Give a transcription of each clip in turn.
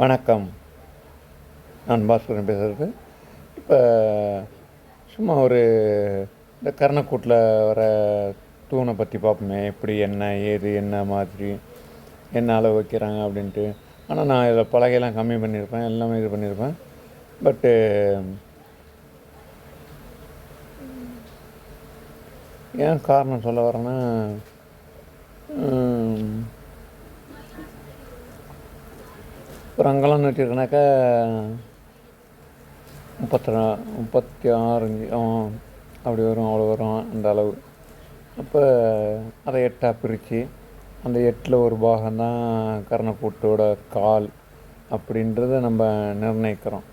வணக்கம். நான் பாஸ்கரன் பேசுகிறது. இப்போ சும்மா இந்த கர்ணக்கூட்டில் வர தூணை பற்றி பார்ப்போமே, எப்படி என்ன ஏது என்ன மாதிரி என்ன அளவு வைக்கிறாங்க அப்படின்ட்டு. ஆனால் நான் இதில் பலகையெல்லாம் கம்மி பண்ணியிருப்பேன், எல்லாமே இது பண்ணியிருப்பேன். பட்டு ஏன் காரணம் சொல்ல வரேன்னா, ஒரு அங்கெல்லாம் நட்டிருக்கனாக்கா 36 இன்ச்சு அப்படி வரும், அவ்வளோ வரும் அந்த அளவு. அப்போ அதை 8ஆக பிரித்து அந்த 8ல் ஒரு பாகம்தான் கர்ணக்கூட்டோட கால் அப்படின்றத நம்ம நிர்ணயிக்கிறோம்.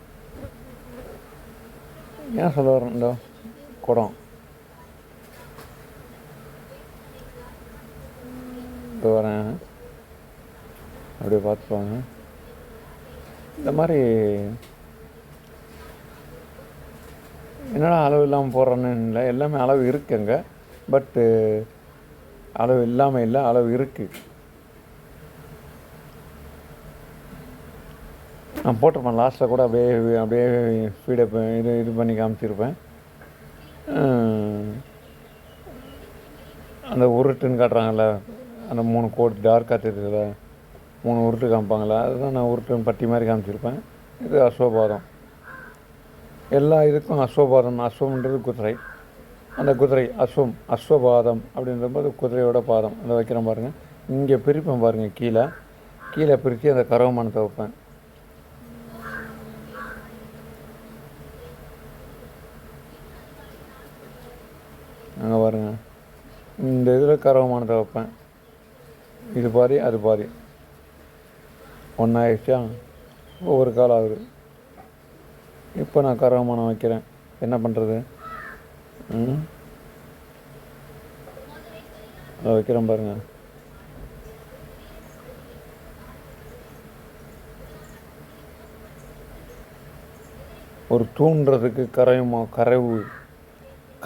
ஏன் சொல்ல வரேன், இந்த குடம் இப்போ வரேன், அப்படியே பார்த்துப்பாங்க. இந்த மாதிரி என்னடா அளவு இல்லாமல் போடுறேன்னு இல்லை, எல்லாமே அளவு இருக்குங்க. பட்டு அளவு இல்லாமல் இல்லை, அளவு இருக்குது. நான் போட்டிருப்பேன் லாஸ்ட்டில் கூட, அப்படியே ஸ்பீடப் இது பண்ணி காமிச்சிருப்பேன். அந்த உருட்டுன்னு காட்டுறாங்கல்ல, அந்த 3 கோட் டார்க்காக தெரியுதுல்ல, 3 உருட்டு காமிப்பாங்களா, அதுதான் நான் உருட்டுன்னு பட்டி மாதிரி காமிச்சிருப்பேன். இது அஸ்வபாதம். எல்லா இதுக்கும் அஸ்வபாதம். அஸ்வம்ன்றது குதிரை. அந்த குதிரை அஸ்வபாதம் அப்படின்றபோது குதிரையோட பாதம் அதை வைக்கிறேன் பாருங்கள். இங்கே பிரிப்பேன் பாருங்கள், கீழே பிரித்து அந்த கரவமானத்தை வைப்பேன். அங்கே பாருங்கள், இந்த இதில் கரவமானத்தை வைப்பேன். இது பாதி அது பாதி ஒன்றாயிடுச்சா, ஒவ்வொரு கால் ஆகுது. இப்போ நான் கரவமானம் வைக்கிறேன், என்ன பண்ணுறது? அதை வைக்கிறேன் பாருங்கள். ஒரு தூண்டுறதுக்கு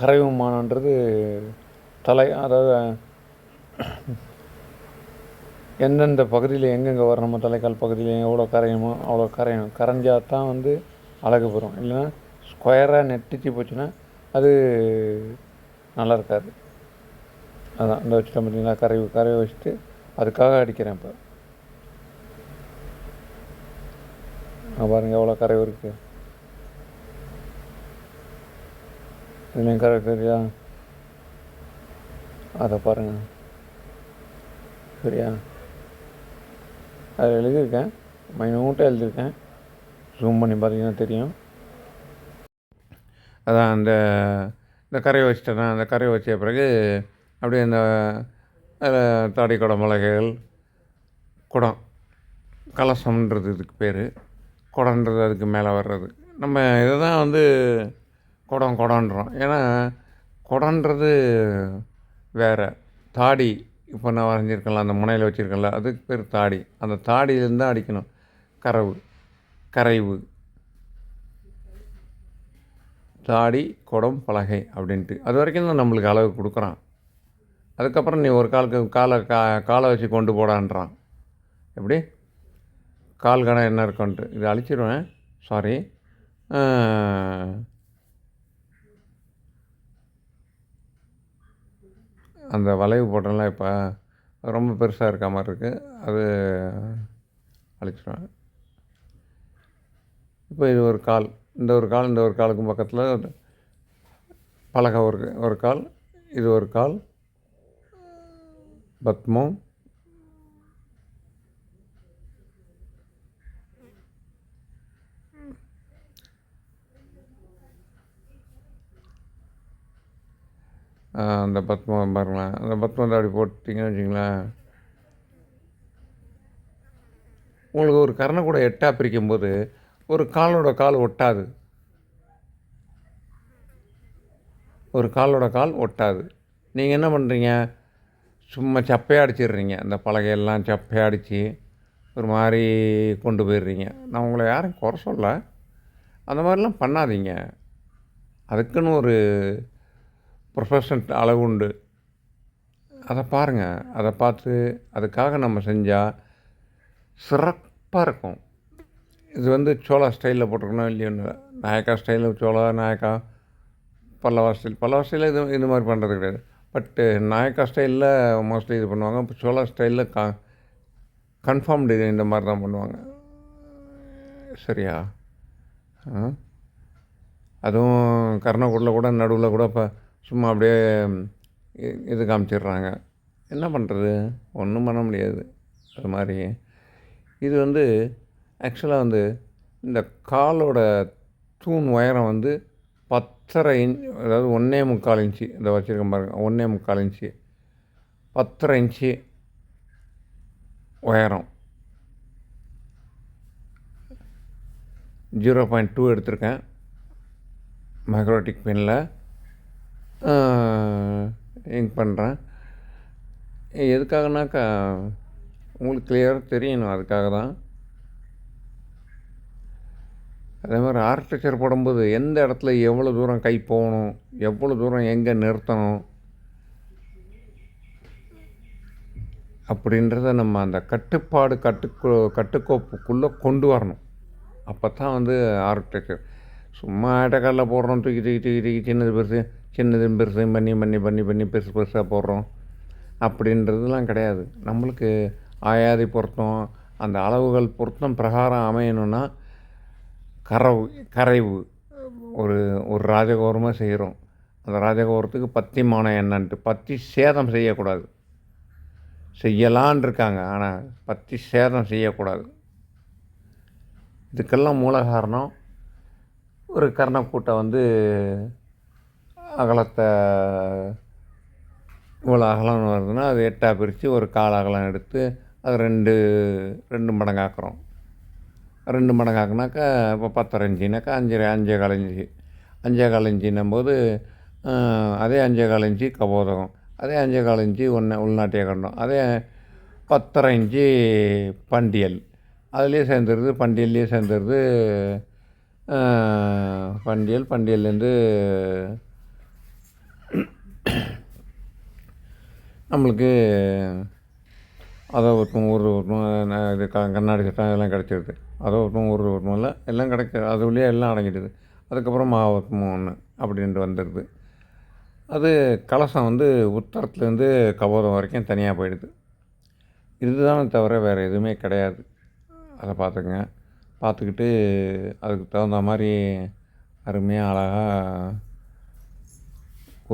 கரைவுமானன்றது தலை, அதாவது எந்தெந்த பகுதியில் எங்கெங்கே வரணுமோ, தலைக்கால் பகுதியில் எவ்வளோ கரையுமோ அவ்வளோ கரைஞ்சால் தான் அழகு பெறும். இல்லைன்னா ஸ்கொயராக நெட்டிச்சு போச்சுன்னா அது நல்லா இருக்காது. அதான் இந்த வச்சுட்டேன் பார்த்தீங்களா, கரையை வச்சுட்டு அதுக்காக அடிக்கிறேன். இப்போ பாருங்கள் எவ்வளோ கரைவு இருக்குது. இதுலேயும் கரை சரியா, அதை பாருங்கள் சரியா. அதில் எழுதியிருக்கேன், மைனூட்டாக எழுதியிருக்கேன், ஜூம் பண்ணி பார்த்தீங்கன்னா தெரியும். அதான் இந்த கரையை வச்சுட்டேன்னா, அந்த கரையை வச்ச பிறகு அப்படியே இந்த தாடி குடம் மிளகைகள் குடம் கலசம்ன்றது இதுக்கு பேர், குடன்றது அதுக்கு மேலே வர்றது. நம்ம இதை தான் குடன்றோம். ஏன்னா குடன்றது வேறு, தாடி இப்போ நான் வரைஞ்சிருக்கேன்ல, அந்த முனையில் வச்சுருக்கேன்ல, அதுக்கு பேர் தாடி. அந்த தாடியிலேருந்து தான் அடிக்கணும். கரைவு தாடி குடம் பலகை அப்படின்ட்டு அது வரைக்கும் தான் நம்மளுக்கு அளவு கொடுக்குறான். அதுக்கப்புறம் நீ ஒரு காலை வச்சு கொண்டு போடான்றான். எப்படி கால் கணம் என்ன இருக்குன்ட்டு இதை அழிச்சிடுவேன், சாரி. அந்த வளைவு போட்டோம்லாம் இப்போ ரொம்ப பெருசாக இருக்க மாதிரி இருக்குது, அது அழிச்சிடுவேன். இப்போ இது ஒரு கால், இந்த ஒரு காலுக்கும் பக்கத்தில் பலகை ஒரு கால், இது ஒரு கால், பத்மம், அந்த பத்மம் பாருங்களேன். அந்த பத்மத்தை அப்படி போட்டிங்கன்னு வச்சிங்களேன், உங்களுக்கு ஒரு கர்ணக்கூட 8ஆக பிரிக்கும்போது ஒரு கால் ஒட்டாது, ஒரு கால் ஒட்டாது. நீங்கள் என்ன பண்ணுறீங்க, சும்மா சப்பையாக அடிச்சிடுறீங்க. அந்த பலகையெல்லாம் சப்பையாக அடித்து ஒரு மாதிரி கொண்டு போயிடுறீங்க. நான் உங்களை யாரும் குறை சொல்ல, அந்த மாதிரிலாம் பண்ணாதீங்க. அதுக்குன்னு ஒரு ப்ரொஃபஷனல் அளவு உண்டு. அதை பாருங்கள், அதை பார்த்து அதுக்காக நம்ம செஞ்சால் சிறப்பாக இருக்கும். இது வந்து சோழா ஸ்டைலில் போட்டிருக்கணும் இல்லையோன்னு, நாயக்கா ஸ்டைலில் சோழா, நாயக்கா, பல்லவா ஸ்டைலில் இது மாதிரி பண்ணுறது கிடையாது. பட்டு நாயக்கா ஸ்டைலில் மோஸ்ட்லி இது பண்ணுவாங்க. இப்போ சோழா ஸ்டைலில் கன்ஃபார்ம் டிசைன் இந்த மாதிரி தான் பண்ணுவாங்க. சரியா? அதுவும் கர்ணக்குடியில் கூட நடுவில் கூட இப்போ சும்மா அப்படியே இது காமிச்சிடுறாங்க. என்ன பண்ணுறது? ஒன்றும் பண்ண முடியாது. அது மாதிரி இது வந்து ஆக்சுவலாக வந்து இந்த காலோட தூண் உயரம் வந்து 10.5 இன்ச், அதாவது 1.25 இன்ச்சு. இதை வச்சுருக்கேன் பாருங்கள், 1.25 இன்ச்சு, 10.5 இன்ச்சு உயரம். 0.2 எடுத்திருக்கேன் மைக்ரோட்டிக் பெனில் இங்க் பண்ணுறேன். எதுக்காகனாக்கா உங்களுக்கு கிளியராக தெரியணும், அதுக்காக தான். அதே மாதிரி ஆர்கிடெக்சர் போடும்போது எந்த இடத்துல எவ்வளோ தூரம் கை போகணும், எவ்வளோ தூரம் எங்கே நிறுத்தணும் அப்படின்றத நம்ம அந்த கட்டுக்கோப்புக்குள்ளே கொண்டு வரணும். அப்போ தான் வந்து ஆர்கிடெக்சர். சும்மா ஆட்டக்காலில் போடுறோம், தூக்கி தூக்கி தூக்கி தூக்கி சின்னது பெருசு பண்ணி பெருசாக போடுறோம் அப்படின்றதுலாம் கிடையாது. நம்மளுக்கு ஆயாதி பொருத்தம், அந்த அளவுகள் பொருத்தம் பிரகாரம் அமையணுன்னா கரைவு ஒரு ஒரு ராஜகோபுரமாக செய்கிறோம். அந்த ராஜகோபுரத்துக்கு பத்திமானம் என்னன்ட்டு, பத்தி சேதம் செய்யக்கூடாது. செய்யலான் இருக்காங்க, ஆனால் பத்தி சேதம் செய்யக்கூடாது. இதுக்கெல்லாம் மூல காரணம் ஒரு கர்ணக்கூட்டை வந்து அகலத்தை இவ்வளோ அகலம் வருதுன்னா அது 8ஆக பிரித்து ஒரு கால் அகலம் எடுத்து அது ரெண்டு மடங்காக்குறோம். 2 மடங்காக்குனாக்கா இப்போ 10.5 இன்ச்சுனாக்கா 5.25 இன்ச்சு. 5.25 இன்ச்சுன்னும் போது அதே 5.25 இன்ச்சு கபோதகம், அதே 5.25 இன்ச்சு உள்நாட்டிய கண்டம், அதே 10.5 இன்ச்சு பண்டியல். அதுலேயே சேர்ந்துருது, பண்டியல்லையே சேர்ந்துருது. பண்டியல்லேருந்து நம்மளுக்கு அதை ஒருத்தம் இது கண்ணாடி சட்டம் இதெல்லாம் கிடச்சிருது. அதை ஒருத்தம் இல்லை, எல்லாம் கிடைக்கிது. அதுலேயே எல்லாம் அடங்கிடுது. அதுக்கப்புறம் மாவட்டமும் ஒன்று அப்படின்ட்டு வந்துடுது. அது கலசம் வந்து உத்தரத்துலேருந்து கபோதம் வரைக்கும் தனியாக போயிடுது. இதுதான் தவிர வேறு எதுவுமே கிடையாது. அதை பார்த்துக்குங்க. பார்த்துக்கிட்டு அதுக்கு தகுந்த மாதிரி அருமையாக அழகாக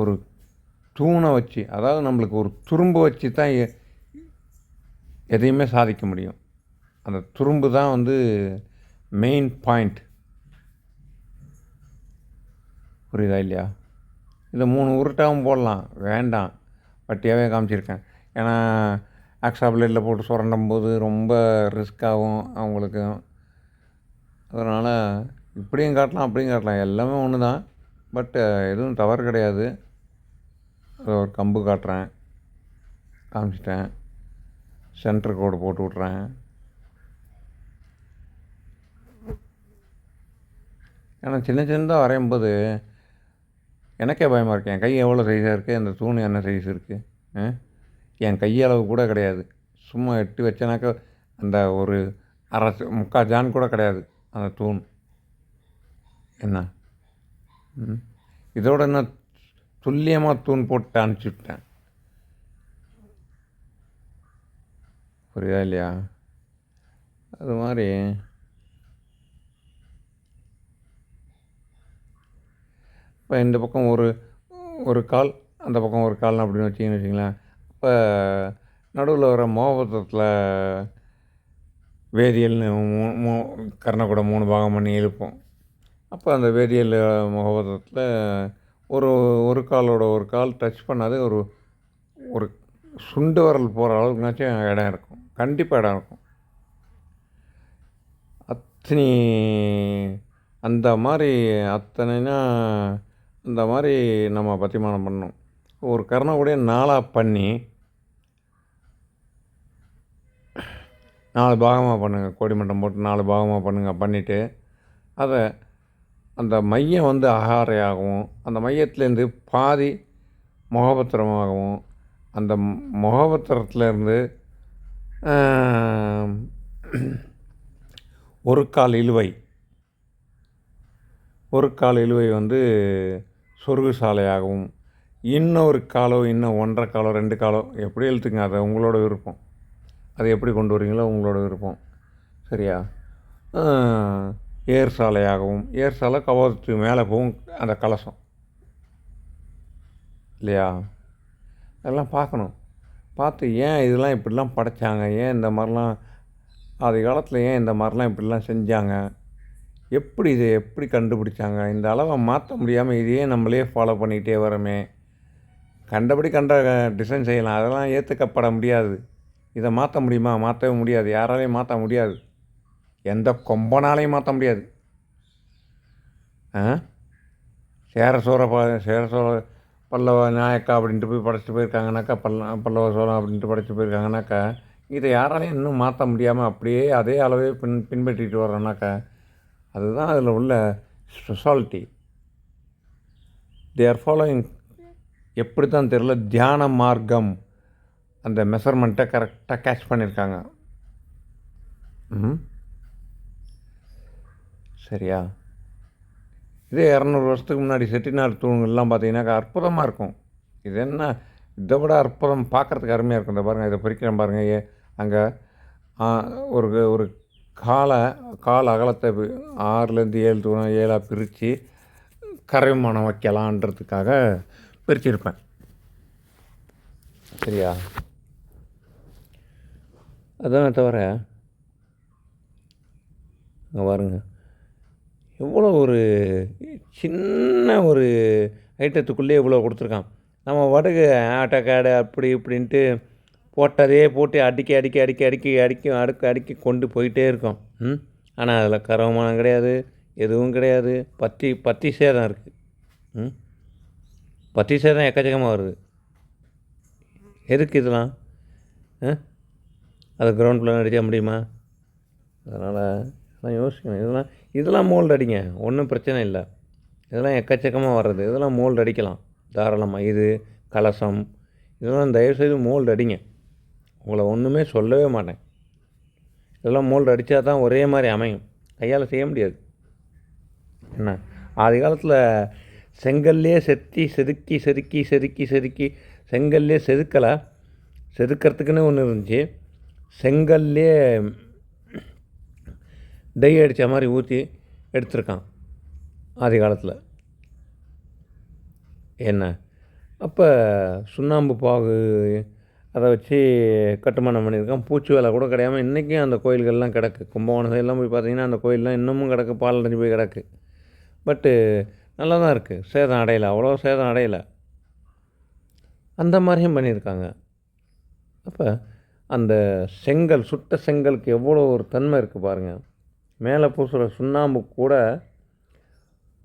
ஒரு தூணை வச்சு, அதாவது நம்மளுக்கு ஒரு துரும்பு வச்சு தான் எதையுமே சாதிக்க முடியும். அந்த துரும்பு தான் வந்து மெயின் பாயிண்ட். புரியுதா இல்லையா? இதை 3 உருட்டாகவும் போடலாம், வேண்டாம், வட்டியாகவே காமிச்சிருக்கேன். ஏன்னா ஆக்ஸா பிளேடில் போட்டு சுரண்டும் போது ரொம்ப ரிஸ்க்காகும் அவங்களுக்கு. அதனால் இப்படியும் காட்டலாம் அப்படியும் காட்டலாம், எல்லாமே ஒன்று தான். பட்டு எதுவும் தவறு கிடையாது. ஒரு கம்பு காமிச்சிட்டேன், சென்டர் கோடு போட்டு விட்றேன். ஏன்னா சின்னதாக வரையும்போது எனக்கே பயமாக இருக்குது. என் கை எவ்வளோ சைஸாக இருக்குது, அந்த தூண் என்ன சைஸ் இருக்குது, என் கையளவு கூட கிடையாது. சும்மா எட்டி வச்சேனாக்கா அந்த ஒரு முக்கால் ஜான் கூட கிடையாது அந்த தூண். என்ன இதோட என்ன துல்லியமாக தூண் போட்டு அனுப்பிச்சுட்டேன். புரியுதா இல்லையா? அது மாதிரி இப்போ இந்த பக்கம் ஒரு கால், அந்த பக்கம் ஒரு கால் அப்படின்னு வச்சிங்களேன். இப்போ நடுவில் வர மோகபத்திரத்தில் வேதியியல்னு கர்ணக்கூட 3 பாகம் பண்ணி இழுப்போம். அப்போ அந்த வேதியியல் முகபத்திரத்தில் ஒரு காலோட ஒரு கால் டச் பண்ணாது, ஒரு சுண்டு வரல் போகிற அளவுக்குனாச்சும் இடம் இருக்கும், கண்டிப்பாக இடம் இருக்கும். அத்தனைனா அந்த மாதிரி நம்ம பத்திமானம் பண்ணணும். ஒரு கர்ணக்கூடைய 4ஆக பண்ணி 4 பாகமாக பண்ணுங்கள். கோடிமட்டம் போட்டு 4 பாகமாக பண்ணிவிட்டு அதை அந்த மையம் வந்து அகாரையாகவும், அந்த மையத்துலேருந்து பாதி முகபத்திரமாகவும், அந்த முகபத்திரத்துலேருந்து ஒரு கால் இழுவை. ஒரு கால் இழுவை வந்து சொருகு சாலையாகவும், இன்னொரு காலோ இன்னும் 1 1/2 காலோ 2 காலோ எப்படி இழுத்துங்க, அது உங்களோட விருப்பம். அதை எப்படி கொண்டு வரீங்களோ உங்களோட விருப்பம். சரியா? ஏர் சாலையாகவும், ஏர் சாலை கவாதத்துக்கு மேலே போகும் அந்த கலசம் இல்லையா? அதெல்லாம் பார்க்கணும். பார்த்து ஏன் இதெல்லாம் இப்படிலாம் படைச்சாங்க, ஏன் இந்த மாதிரிலாம் ஆதி காலத்தில் ஏன் இந்த மாதிரிலாம் இப்படிலாம் செஞ்சாங்க, எப்படி இதை எப்படி கண்டுபிடிச்சாங்க, இந்த அளவை மாற்ற முடியாமல் இதையே நம்மளே ஃபாலோ பண்ணிக்கிட்டே வரோமே, கண்டபடி டிசைன் செய்யலாம், அதெல்லாம் ஏற்றுக்கப்பட முடியாது. இதை மாற்ற முடியுமா? மாற்றவே முடியாது. யாராலையும் மாற்ற முடியாது. எந்த கொம்பனாலையும் மாற்ற முடியாது. சேர சோழ பல்லவ நாயக்கா அப்படின்ட்டு போய் படைச்சிட்டு போயிருக்காங்கனாக்கா, பல்லவ சோழம் அப்படின்ட்டு படைச்சிட்டு போயிருக்காங்கனாக்கா, இதை யாராலையும் இன்னும் மாற்ற முடியாமல் அப்படியே அதே அளவே பின்பற்றிட்டு வர்றோன்னாக்கா, அதுதான் அதில் உள்ள ஸ்பெஷாலிட்டி. They are following. எப்படி தான் தெரியல, தியான மார்க்கம் அந்த மெஷர்மெண்ட்டை கரெக்டாக கேட்ச் பண்ணியிருக்காங்க. சரியா? இதே 200 வருஷத்துக்கு முன்னாடி செட்டிநாடு தூண்கள்லாம் பார்த்தீங்கன்னாக்கா அற்புதமாக இருக்கும். இது என்ன இதை விட அற்புதம், பார்க்குறதுக்கு அருமையாக இருக்கும். இந்த பாருங்கள், இதை பிரிக்கிறேன் பாருங்கள். அங்கே ஒரு ஒரு கால அகலத்தை 6லேருந்து 7 தூரம் 7ஆக பிரித்து கரைமானம் வைக்கலான்றதுக்காக பிரிச்சிருப்பேன். சரியா? அதானே தவிர அங்கே பாருங்கள், எவ்வளோ ஒரு சின்ன ஒரு ஐட்டத்துக்குள்ளேயே இவ்வளோ கொடுத்துருக்கான். நம்ம பாட்டுக்கு ஆட்டோகாடு அப்படி இப்படின்ட்டு போட்டதே போட்டு அடுக்கி கொண்டு போயிட்டே இருக்கோம். ஆனால் அதில் கரவமானம் கிடையாது, எதுவும் கிடையாது. பத்தி சேதம் இருக்குது. பத்தி சேதம் எக்கச்சக்கமாக வருது. எதுக்கு இதெல்லாம்? அதை கிரவுண்ட் பிளான் அடிக்க முடியுமா? அதனால் இதெல்லாம் யோசிக்கணும். இதெல்லாம் மோல்டு அடிங்க, ஒன்றும் பிரச்சனை இல்லை. இதெல்லாம் எக்கச்சக்கமாக வர்றது, இதெல்லாம் மோல்டு அடிக்கலாம் தாராளமாக. இது கலசம், இதெல்லாம் தயவுசெய்து மோல்டு அடிங்க. உங்களை ஒன்றுமே சொல்லவே மாட்டேன். இதெல்லாம் மோல்டு அடித்தா தான் ஒரே மாதிரி அமையும், கையால் செய்ய முடியாது. என்ன ஆதி காலத்தில் செங்கல்லே செதுக்கி செங்கல்லே செதுக்கிறதுக்குன்னு ஒன்று இருந்துச்சு. செங்கல்லே டை அடித்த மாதிரி ஊற்றி எடுத்திருக்கான் ஆதி காலத்தில். என்ன அப்போ சுண்ணாம்பு பாகு அதை வச்சு கட்டுமானம் பண்ணியிருக்கான். பூச்சி வேலை கூட கிடையாமல் இன்றைக்கும் அந்த கோயில்கள்லாம் கிடக்கு. கும்பகோணம் சைடெல்லாம் போய் பார்த்தீங்கன்னா அந்த கோயிலெலாம் இன்னமும் கிடக்கு, பால் அடைஞ்சு போய் கிடக்கு. பட்டு நல்லா தான் இருக்குது, சேதம் அடையலை, அவ்வளோ சேதம் அடையலை. அந்த மாதிரியும் பண்ணியிருக்காங்க. அப்போ அந்த செங்கல், சுட்ட செங்கலுக்கு எவ்வளோ ஒரு தன்மை இருக்குது பாருங்கள். மேலே பூசுகிற சுண்ணாம்பு கூட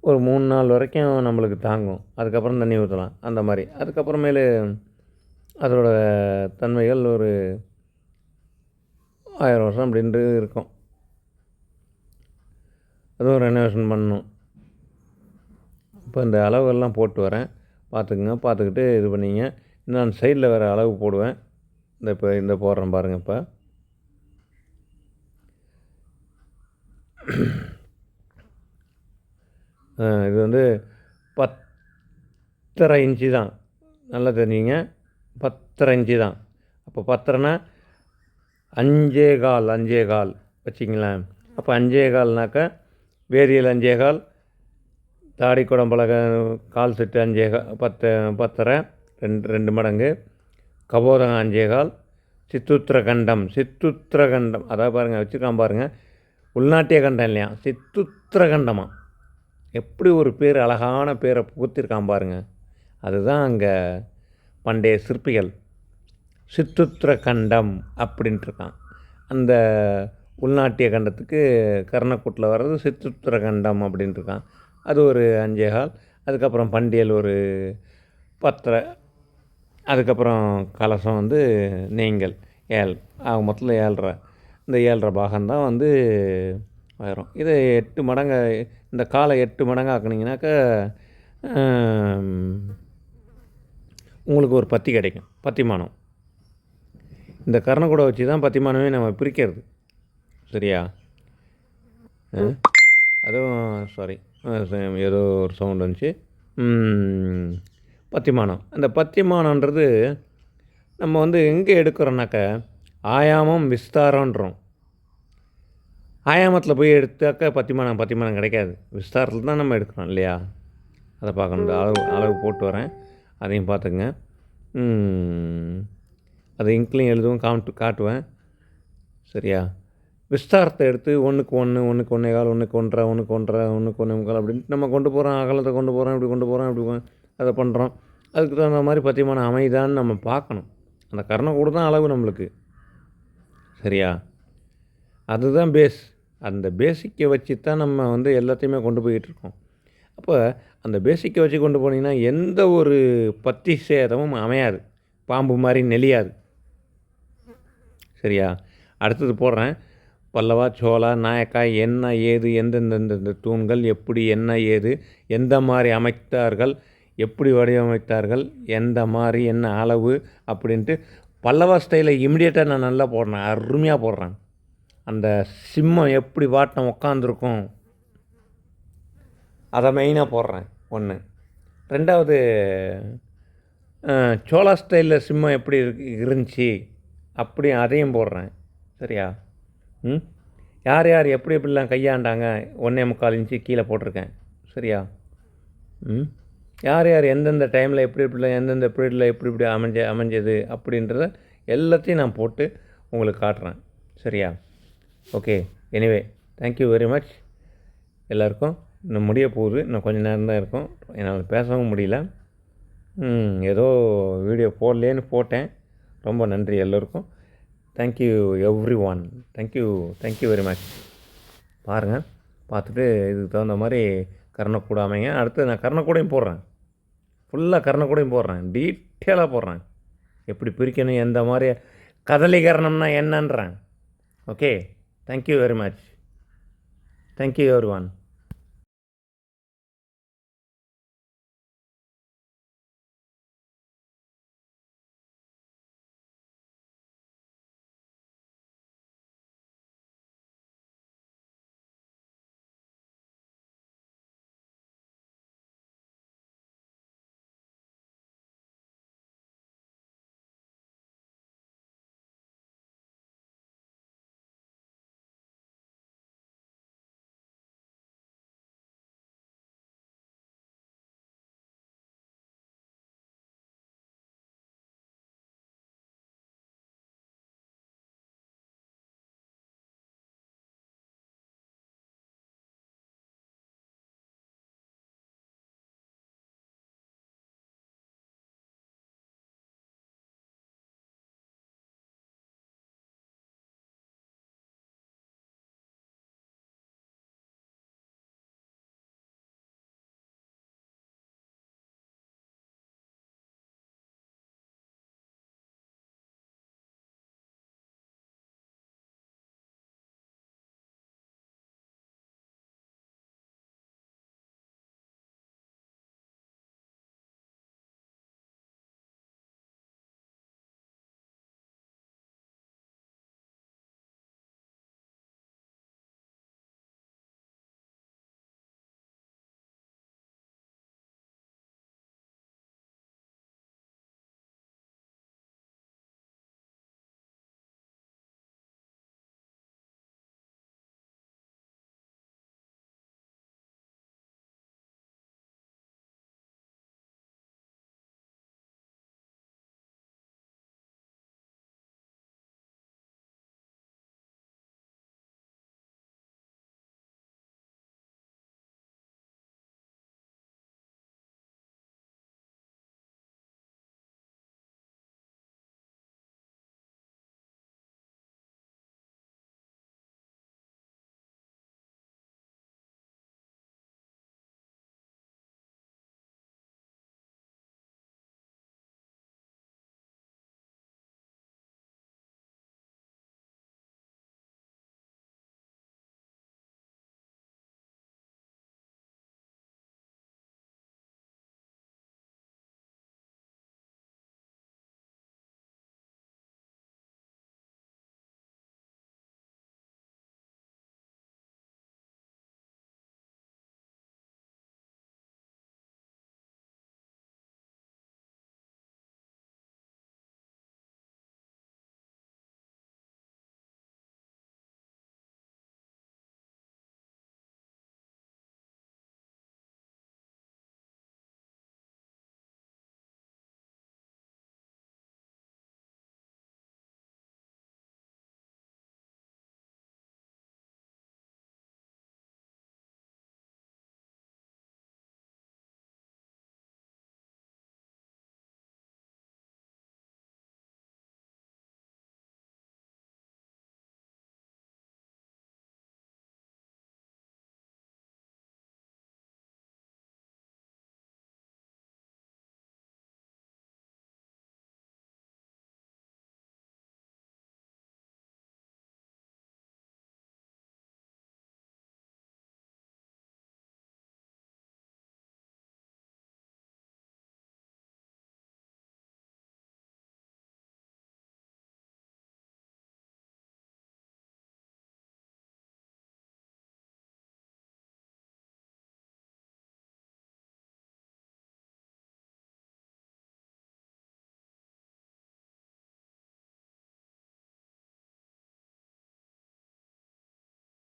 ஒரு 3 நாள் வரைக்கும் நம்மளுக்கு தாங்கும், அதுக்கப்புறம் தண்ணி ஊற்றலாம் அந்த மாதிரி. அதுக்கப்புறமேலு அதோட தன்மைகள் ஒரு 1000 வருஷம் அப்படின்ட்டு இருக்கும். அதுவும் ரெனோவேஷன் பண்ணணும். இப்போ இந்த அளவுகள்லாம் போட்டு வரேன், பார்த்துக்குங்க. பார்த்துக்கிட்டு இது பண்ணிங்க. நான் சைடில் வேறு அளவு போடுவேன். இந்த போடுறேன் பாருங்கள். இப்போ இது வந்து 10.5 இன்ச்சு தான், நல்லா தெரிஞ்சிங்க. 10.5 இன்ச்சு தான். அப்போ 10.5னா 5.25 வச்சிங்களேன். அப்போ 5.25னாக்கா வேரியல் 5.25, தாடி குடம்பலக கால் செட்டு 5.25, 10.5 2 மடங்கு, கபோதகம் 5.25, சித்துத்திரகண்டம் அதாவது பாருங்கள் வச்சுருக்கான் பாருங்கள், உள்நாட்டிய கண்டம் இல்லையா, சித்துத்திரகண்டமாக. எப்படி ஒரு பேர், அழகான பேரை புகுத்திருக்கான் பாருங்கள். அதுதான் அங்கே பண்டைய சிற்பிகள் சித்துத்திரகண்டம் அப்படின்ட்டுருக்கான். அந்த உள்நாட்டிய கண்டத்துக்கு கர்ணக்கூட்டில் வர்றது சித்துத்திரகண்டம் அப்படின்ட்டுருக்கான். அது ஒரு 5.25. அதுக்கப்புறம் பண்டியல் ஒரு 10.5. அதுக்கப்புறம் கலசம் வந்து நீங்கள் 7. மொத்தத்தில் 7.5. இந்த 7.5 பாகம்தான் வந்து வரும். இதை 8 மடங்கு, இந்த காலை 8 மடங்கு ஆக்குனீங்கனாக்கா உங்களுக்கு ஒரு பத்தி கிடைக்கும், பத்திமானம். இந்த கர்ணக்கூடை வச்சு தான் பத்திமானமே நம்ம பிரிக்கிறது. சரியா? அதுவும் சாரி, ஏதோ ஒரு சவுண்ட் வந்துச்சு. பத்திமானம். அந்த பத்திமானன்றது நம்ம வந்து எங்கே எடுக்கிறோன்னாக்க, ஆயாமம் விஸ்தாரன்றோம். ஆயாமத்தில் போய் எடுத்தாக்கா பத்திமானம் கிடைக்காது. விஸ்தாரத்தில் தான் நம்ம எடுக்கிறோம் இல்லையா? அதை பார்க்கணும். இந்த அளவு போட்டு வரேன், அதையும் பார்த்துங்க. அதை இங்க்லையும் எழுதுவோம், காட்டுவேன். சரியா? விஸ்தாரத்தை எடுத்து 1க்கு 1, 1க்கு 1.25, 1க்கு 1.5, 1க்கு 1.5, 1க்கு 1.25 அப்படின்ட்டு நம்ம கொண்டு போகிறோம். அகலத்தை கொண்டு போகிறோம், இப்படி கொண்டு போகிறோம், இப்படி அதை பண்ணுறோம். அதுக்கு தகுந்த மாதிரி பத்தியமானம் அமைதான்னு நம்ம பார்க்கணும். அந்த கர்ணக்கூடு தான் அளவு நம்மளுக்கு. சரியா? அதுதான் பேஸ். அந்த பேசிக்கை வச்சு தான் நம்ம வந்து எல்லாத்தையுமே கொண்டு போய்கிட்டுருக்கோம். அப்போ அந்த பேசிக்கை வச்சு கொண்டு போனீங்கன்னா எந்த ஒரு பத்தி சேதமும் அமையாது, பாம்பு மாதிரி நெளியாது. சரியா? அடுத்தது போடுறேன். பல்லவா, சோழா, நாயக்கா என்ன ஏது, எந்தெந்த தூண்கள் எப்படி என்ன ஏது, எந்த மாதிரி அமைத்தார்கள், எப்படி வடிவமைத்தார்கள், எந்த மாதிரி என்ன அளவு அப்படின்ட்டு பல்லவா ஸ்டைலில் இமிடியேட்டாக நான் நல்லா போடுறேன், அருமையாக போடுறேன். அந்த சிம்மம் எப்படி வாட்டம் உட்காந்துருக்கும் அதை மெயினாக போடுறேன். 1. 2வது சோழா ஸ்டைலில் சிம்மம் எப்படி இருந்துச்சு அப்படி அதையும் போடுறேன். சரியா? யார் யார் எப்படி எப்படிலாம் கையாண்டாங்க 1.25 இன்ச்சு கீழே போட்டிருக்கேன். சரியா? யார் யார் எந்தெந்த டைமில் எப்படி எப்படிலாம் எந்தெந்த பீரியடில் எப்படி இப்படி அமைஞ்சது அப்படின்றத எல்லாத்தையும் நான் போட்டு உங்களுக்கு காட்டுறேன். சரியா? Okay. Anyway, thank you very much எல்லாருக்கும். இன்னும் முடிய போகுது, இன்னும் கொஞ்சம் நேரம் தான் இருக்கும். என்னால் பேசவும் முடியல. ஏதோ வீடியோ போடலேன்னு போட்டேன். ரொம்ப நன்றி எல்லோருக்கும். Thank you every one. Thank you very much. பாருங்கள், பார்த்துட்டு இதுக்கு தகுந்த மாதிரி கர்ணக்கூட அமைங்க. அடுத்து நான் கர்ணக்கூடையும் போடுறேன், ஃபுல்லாக கர்ணக்கூடையும் போடுறேன், டீட்டெயிலாக போடுறேன். எப்படி பிரிக்கணும், எந்த மாதிரி கதலீகரணம்னா என்னன்றேன். Okay. Thank you very much. Thank you every one.